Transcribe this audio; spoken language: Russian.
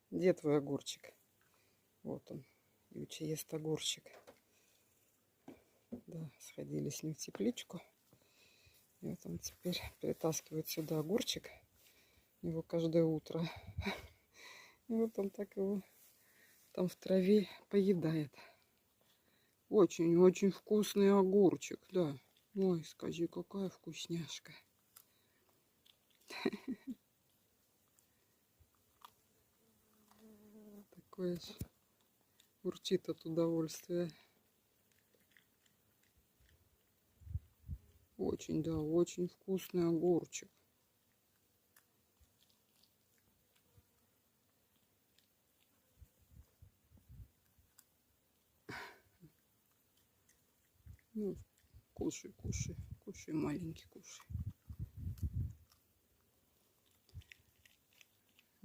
Где твой огурчик? Вот он. Юча ест огурчик. Да, сходили с ним в тепличку. И вот он теперь перетаскивает сюда огурчик. Его каждое утро. И вот он так его там в траве поедает. Очень-очень вкусный огурчик, да. Ой, скажи, какая вкусняшка. Такое ж урчит от удовольствия. Очень, да, очень вкусный огурчик. Ну, кушай, кушай, кушай, маленький, кушай.